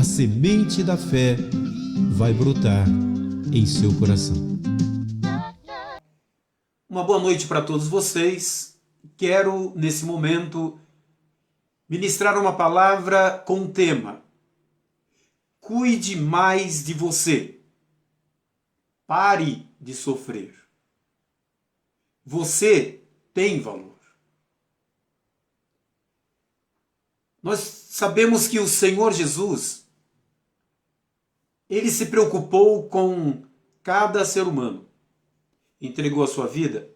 a semente da fé vai brotar em seu coração. Uma boa noite para todos vocês. Quero, nesse momento, ministrar uma palavra com o tema: cuide mais de você. Pare de sofrer. Você tem valor. Nós sabemos que o Senhor Jesus, Ele se preocupou com cada ser humano. Entregou a sua vida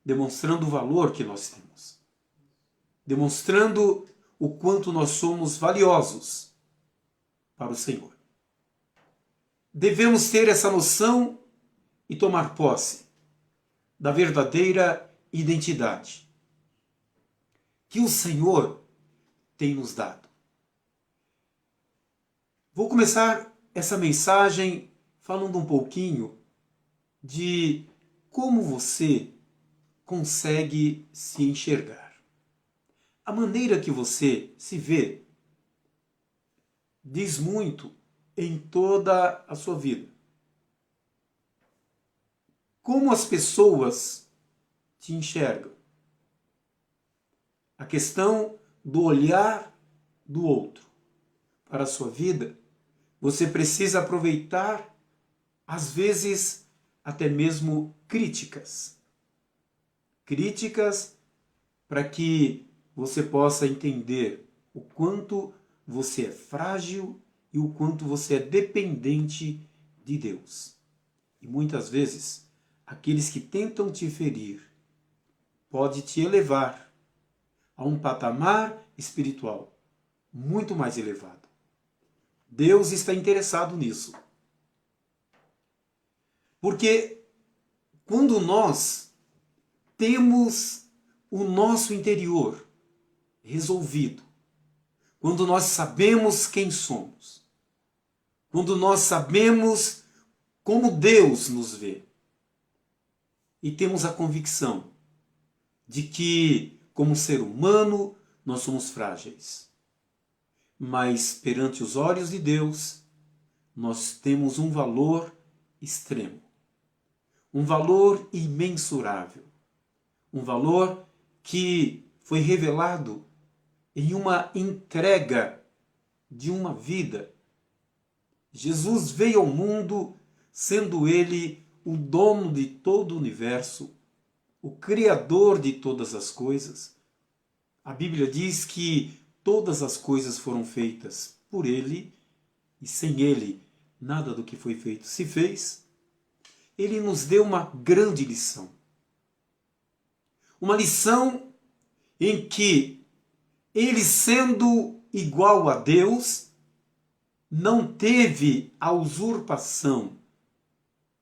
demonstrando o valor que nós temos. Demonstrando o quanto nós somos valiosos para o Senhor. Devemos ter essa noção e tomar posse da verdadeira identidade que o Senhor tem nos dado. Vou começar essa mensagem falando um pouquinho de como você consegue se enxergar. A maneira que você se vê diz muito em toda a sua vida. Como as pessoas te enxergam. A questão do olhar do outro para a sua vida, você precisa aproveitar, às vezes, até mesmo críticas. Críticas para que você possa entender o quanto você é frágil e o quanto você é dependente de Deus. E muitas vezes, aqueles que tentam te ferir pode te elevar a um patamar espiritual muito mais elevado. Deus está interessado nisso. Porque quando nós temos o nosso interior resolvido, quando nós sabemos quem somos, quando nós sabemos como Deus nos vê, e temos a convicção de que, como ser humano, nós somos frágeis, mas perante os olhos de Deus, nós temos um valor extremo, um valor imensurável, um valor que foi revelado em uma entrega de uma vida. Jesus veio ao mundo sendo Ele o dono de todo o universo, o Criador de todas as coisas. A Bíblia diz que todas as coisas foram feitas por Ele e sem Ele nada do que foi feito se fez. Ele nos deu uma grande lição. Uma lição em que Ele, sendo igual a Deus, não teve a usurpação,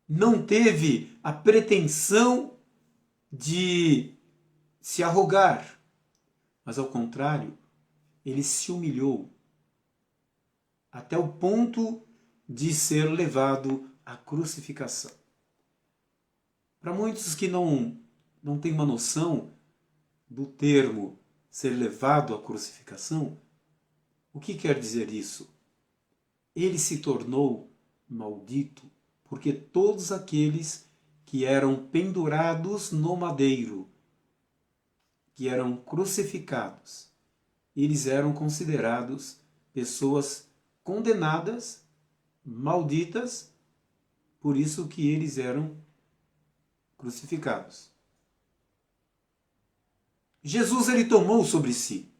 não teve a pretensão de se arrogar, mas ao contrário, Ele se humilhou até o ponto de ser levado à crucificação. Para muitos que não têm uma noção do termo ser levado à crucificação, o que quer dizer isso? Ele se tornou maldito porque todos aqueles que eram pendurados no madeiro, que eram crucificados, eles eram considerados pessoas condenadas, malditas, por isso que eles eram crucificados. Jesus, ele tomou sobre si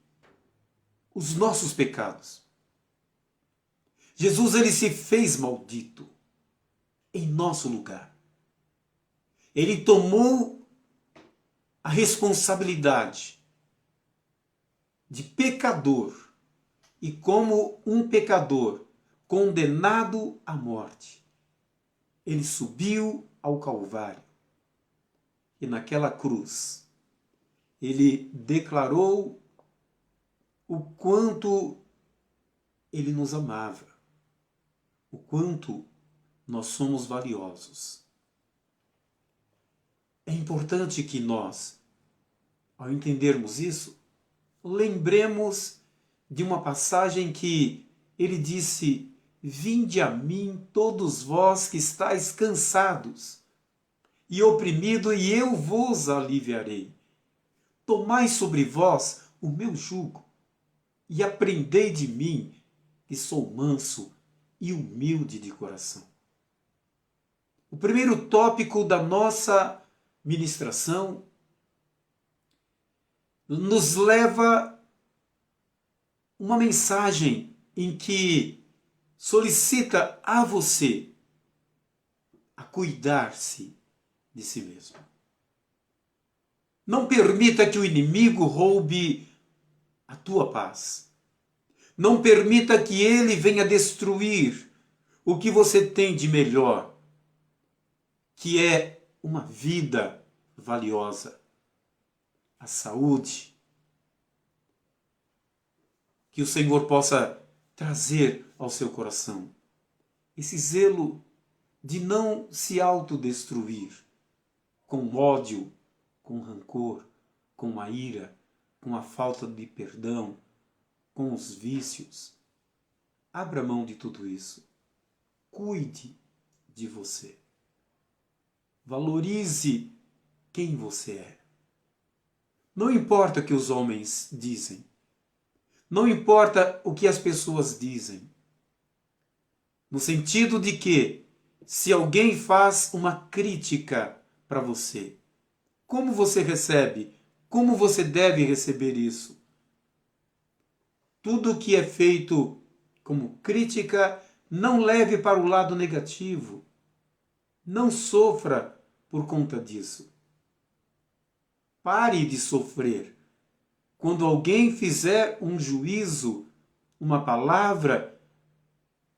os nossos pecados. Jesus, ele se fez maldito em nosso lugar. Ele tomou a responsabilidade de pecador e, como um pecador condenado à morte, ele subiu ao Calvário e naquela cruz ele declarou o quanto ele nos amava, o quanto nós somos valiosos. É importante que nós, ao entendermos isso, lembremos de uma passagem que ele disse: vinde a mim todos vós que estáis cansados e oprimido, e eu vos aliviarei. Tomai sobre vós o meu jugo e aprendei de mim, que sou manso e humilde de coração. O primeiro tópico da nossa ministração nos leva uma mensagem em que solicita a você a cuidar-se de si mesmo. Não permita que o inimigo roube a tua paz. Não permita que ele venha destruir o que você tem de melhor, que é uma vida valiosa, a saúde. Que o Senhor possa trazer ao seu coração esse zelo de não se autodestruir com ódio, com rancor, com a ira, com a falta de perdão, com os vícios. Abra mão de tudo isso. Cuide de você. Valorize quem você é. Não importa o que os homens dizem. Não importa o que as pessoas dizem. No sentido de que, se alguém faz uma crítica para você, como você recebe? Como você deve receber isso? Tudo que é feito como crítica, não leve para o lado negativo. Não sofra por conta disso. Pare de sofrer. Quando alguém fizer um juízo, uma palavra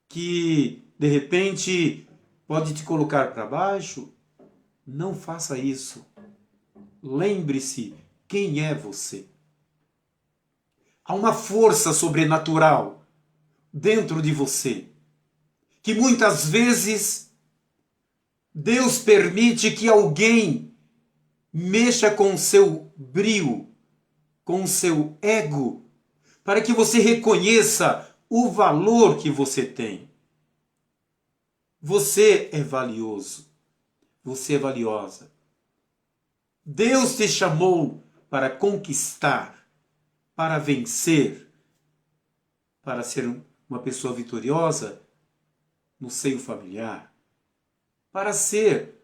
que de repente pode te colocar para baixo, não faça isso. Lembre-se quem é você. Há uma força sobrenatural dentro de você, que muitas vezes Deus permite que alguém mexa com o seu brio, com o seu ego, para que você reconheça o valor que você tem. Você é valioso. Você é valiosa. Deus te chamou para conquistar, para vencer, para ser uma pessoa vitoriosa no seio familiar, para ser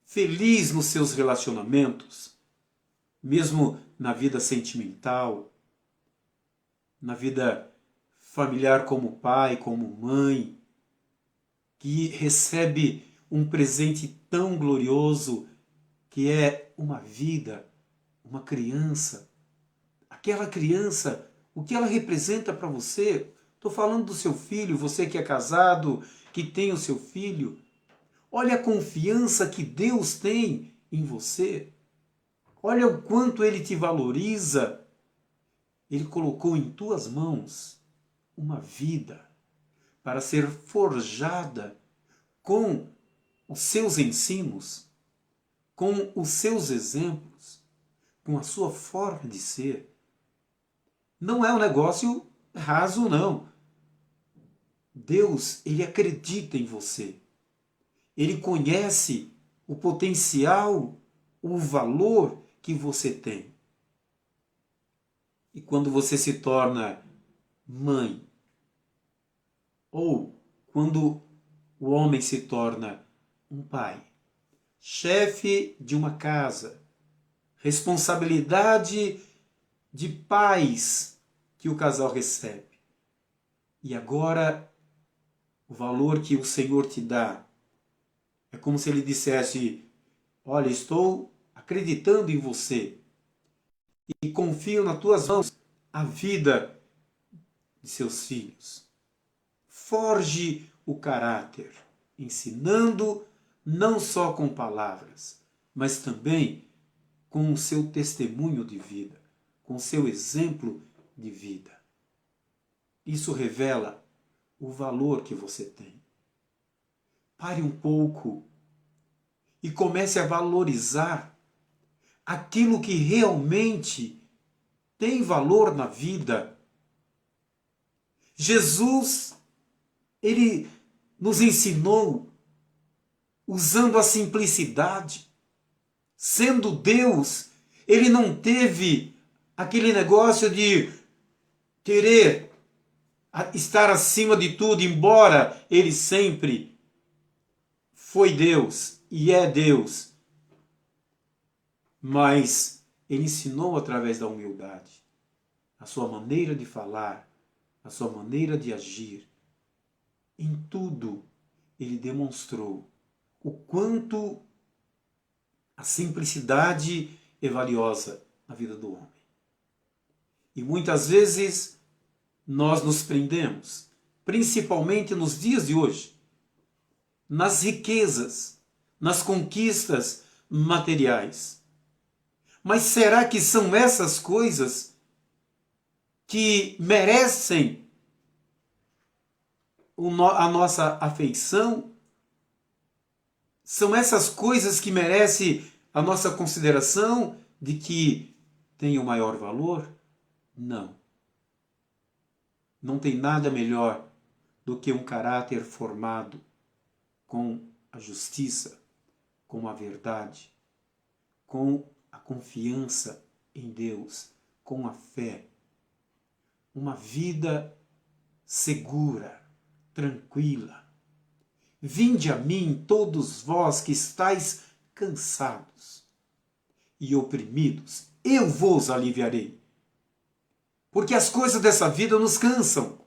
feliz nos seus relacionamentos, mesmo na vida sentimental, na vida familiar como pai, como mãe, que recebe um presente tão glorioso que é uma vida, uma criança. Aquela criança, o que ela representa para você? Estou falando do seu filho, você que é casado, que tem o seu filho. Olha a confiança que Deus tem em você. Olha o quanto Ele te valoriza. Ele colocou em tuas mãos uma vida para ser forjada com os seus ensinos, com os seus exemplos, com a sua forma de ser. Não é um negócio raso, não. Deus, Ele acredita em você. Ele conhece o potencial, o valor que você tem. E quando você se torna mãe, ou quando o homem se torna um pai, chefe de uma casa, responsabilidade de pais que o casal recebe. E agora, o valor que o Senhor te dá é como se Ele dissesse: olha, estou acreditando em você e confio nas tuas mãos a vida de seus filhos. Forge o caráter, ensinando não só com palavras, mas também com o seu testemunho de vida, com o seu exemplo de vida. Isso revela o valor que você tem. Pare um pouco e comece a valorizar aquilo que realmente tem valor na vida. Jesus, ele nos ensinou usando a simplicidade. Sendo Deus, ele não teve aquele negócio de querer estar acima de tudo, embora ele sempre foi Deus e é Deus. Mas ele ensinou através da humildade, a sua maneira de falar, a sua maneira de agir. Em tudo ele demonstrou o quanto a simplicidade é valiosa na vida do homem. E muitas vezes nós nos prendemos, principalmente nos dias de hoje, nas riquezas, nas conquistas materiais. Mas será que são essas coisas que merecem a nossa afeição? São essas coisas que merecem a nossa consideração de que tem o maior valor? Não. Não tem nada melhor do que um caráter formado com a justiça, com a verdade, com a confiança em Deus, com a fé. Uma vida segura, tranquila. Vinde a mim, todos vós que estáis cansados e oprimidos, eu vos aliviarei. Porque as coisas dessa vida nos cansam.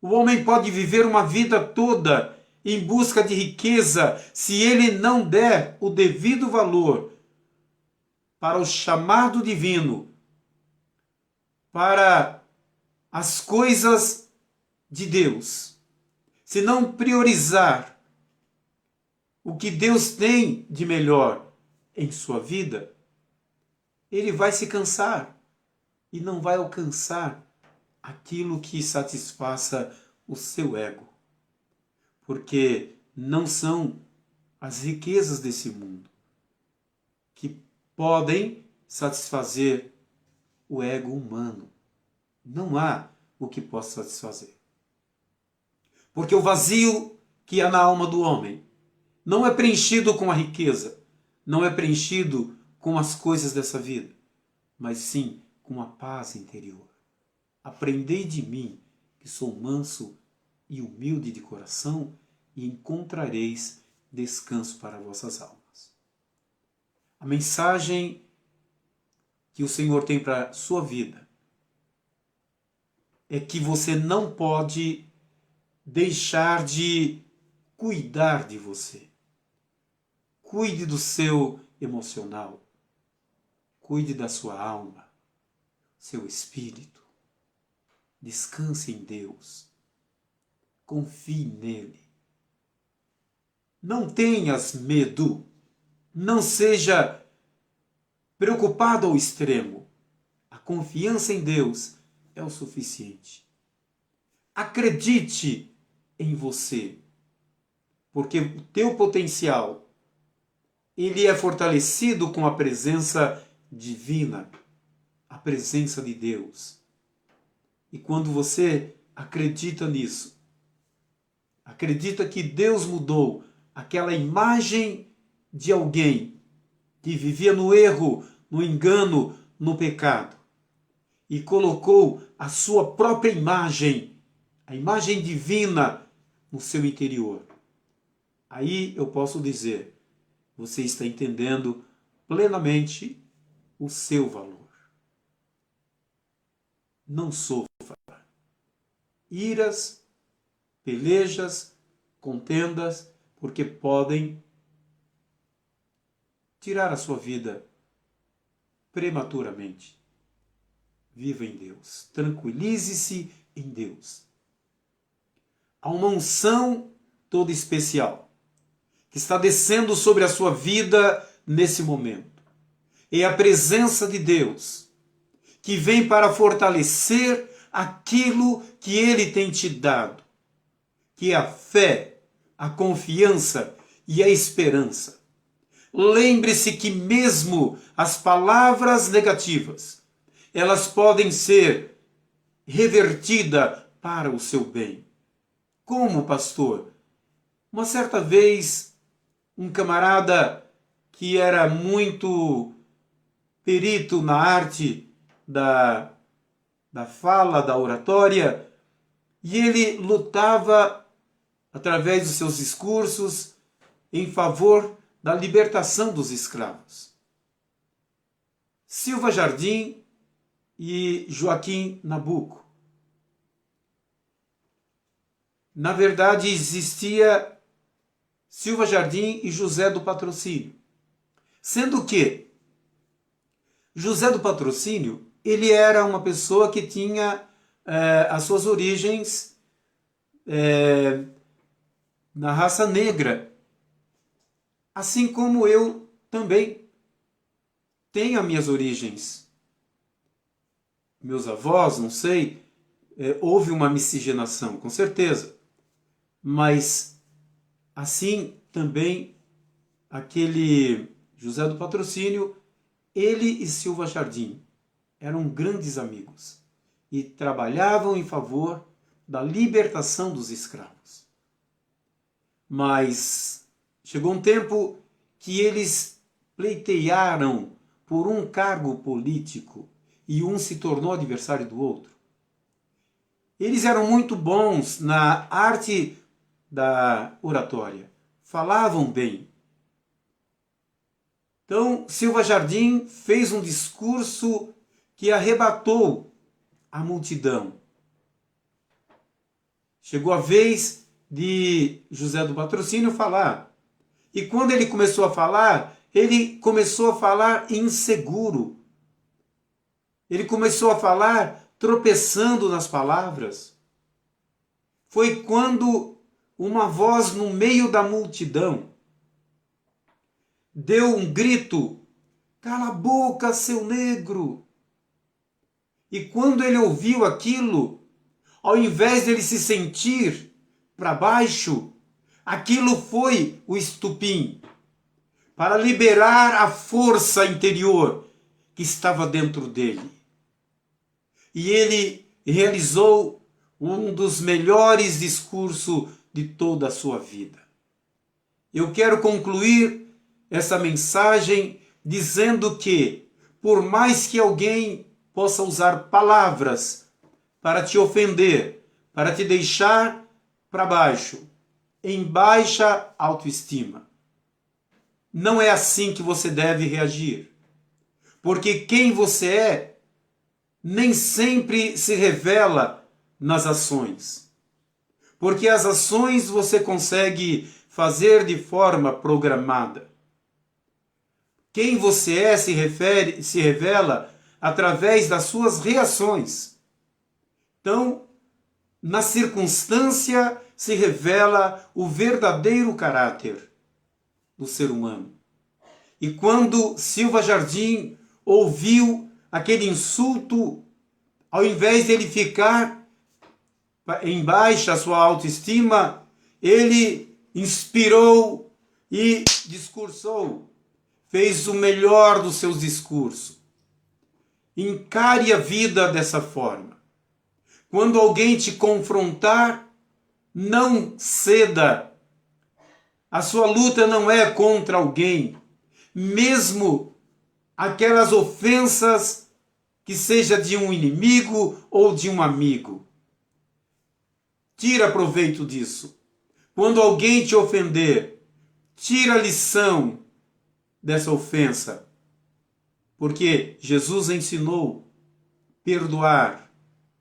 O homem pode viver uma vida toda em busca de riqueza, se ele não der o devido valor para o chamado divino, para as coisas de Deus. Se não priorizar o que Deus tem de melhor em sua vida, ele vai se cansar e não vai alcançar aquilo que satisfaça o seu ego. Porque não são as riquezas desse mundo que podem satisfazer o ego humano. Não há o que possa satisfazer. Porque o vazio que há na alma do homem não é preenchido com a riqueza, não é preenchido com as coisas dessa vida, mas sim com a paz interior. Aprendei de mim, que sou manso e humilde de coração, e encontrareis descanso para vossas almas. A mensagem que o Senhor tem para a sua vida é que você não pode deixar de cuidar de você. Cuide do seu emocional. Cuide da sua alma, seu espírito. Descanse em Deus. Confie nele. Não tenhas medo. Não seja preocupado ao extremo. A confiança em Deus é o suficiente. Acredite em você, porque o teu potencial ele é fortalecido com a presença divina, a presença de Deus. E quando você acredita nisso, acredita que Deus mudou aquela imagem de alguém que vivia no erro, no engano, no pecado, e colocou a sua própria imagem, a imagem divina, no seu interior. Aí eu posso dizer, você está entendendo plenamente o seu valor. Não sofra iras, pelejas, contendas, porque podem tirar a sua vida prematuramente. Viva em Deus. Tranquilize-se em Deus. Há uma unção toda especial que está descendo sobre a sua vida nesse momento. É a presença de Deus que vem para fortalecer aquilo que Ele tem te dado, que é a fé, a confiança e a esperança. Lembre-se que mesmo as palavras negativas, elas podem ser revertidas para o seu bem. Como, pastor? Uma certa vez, um camarada que era muito perito na arte da fala, da oratória, e ele lutava, através dos seus discursos, em favor da libertação dos escravos. Silva Jardim e Joaquim Nabuco. Na verdade, existia Silva Jardim e José do Patrocínio. Sendo que José do Patrocínio, ele era uma pessoa que tinha as suas origens na raça negra. Assim como eu também tenho as minhas origens. Meus avós, não sei, houve uma miscigenação, com certeza. Mas assim também aquele José do Patrocínio, ele e Silva Jardim eram grandes amigos e trabalhavam em favor da libertação dos escravos. Mas chegou um tempo que eles pleitearam por um cargo político e um se tornou adversário do outro. Eles eram muito bons na arte da oratória, falavam bem. Então, Silva Jardim fez um discurso que arrebatou a multidão. Chegou a vez de José do Patrocínio falar. E quando ele começou a falar inseguro. Ele começou a falar tropeçando nas palavras. Foi quando uma voz no meio da multidão deu um grito: "Cala a boca, seu negro!" E quando ele ouviu aquilo, ao invés de ele se sentir para baixo, aquilo foi o estupim para liberar a força interior que estava dentro dele. E ele realizou um dos melhores discursos de toda a sua vida. Eu quero concluir essa mensagem dizendo que, por mais que alguém possa usar palavras para te ofender, para te deixar para baixo, em baixa autoestima, não é assim que você deve reagir. Porque quem você é nem sempre se revela nas ações. Porque as ações você consegue fazer de forma programada. Quem você é se revela através das suas reações. Então, na circunstância se revela o verdadeiro caráter do ser humano. E quando Silva Jardim ouviu aquele insulto, ao invés de ele ficar em baixa sua autoestima, ele inspirou e discursou, fez o melhor dos seus discursos. Encare a vida dessa forma. Quando alguém te confrontar, não ceda. A sua luta não é contra alguém, mesmo aquelas ofensas que seja de um inimigo ou de um amigo. Tira proveito disso. Quando alguém te ofender, tira a lição dessa ofensa. Porque Jesus ensinou perdoar,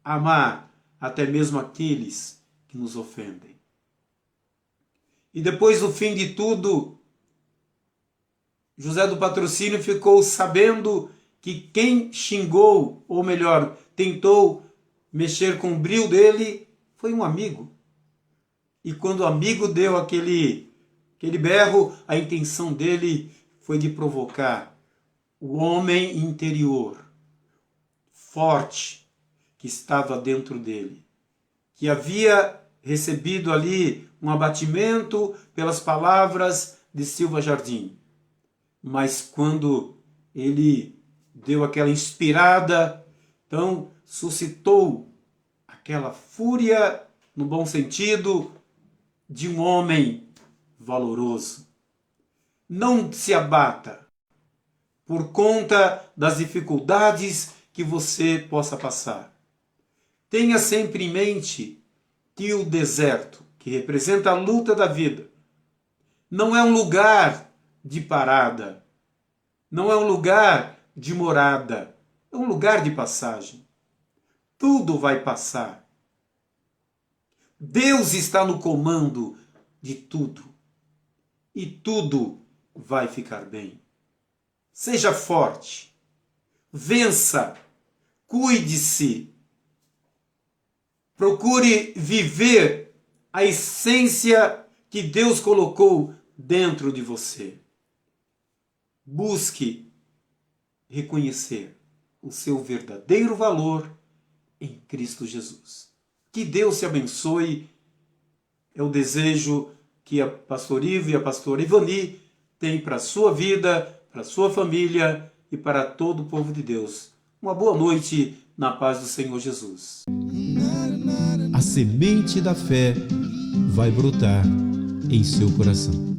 amar até mesmo aqueles que nos ofendem. E depois do fim de tudo, José do Patrocínio ficou sabendo que quem xingou, ou melhor, tentou mexer com o brio dele, foi um amigo. E quando o amigo deu aquele berro, a intenção dele foi de provocar o homem interior, forte, que estava dentro dele, que havia recebido ali um abatimento pelas palavras de Silva Jardim. Mas quando ele deu aquela inspirada, então suscitou aquela fúria, no bom sentido, de um homem valoroso. Não se abata por conta das dificuldades que você possa passar. Tenha sempre em mente que o deserto, que representa a luta da vida, não é um lugar de parada, não é um lugar de morada, é um lugar de passagem. Tudo vai passar. Deus está no comando de tudo e tudo vai ficar bem. Seja forte, vença, cuide-se, procure viver a essência que Deus colocou dentro de você. Busque reconhecer o seu verdadeiro valor em Cristo Jesus. Que Deus te abençoe. É o desejo que a pastor Ivo e a pastora Ivani têm para a sua vida, para a sua família e para todo o povo de Deus. Uma boa noite na paz do Senhor Jesus. A semente da fé vai brotar em seu coração.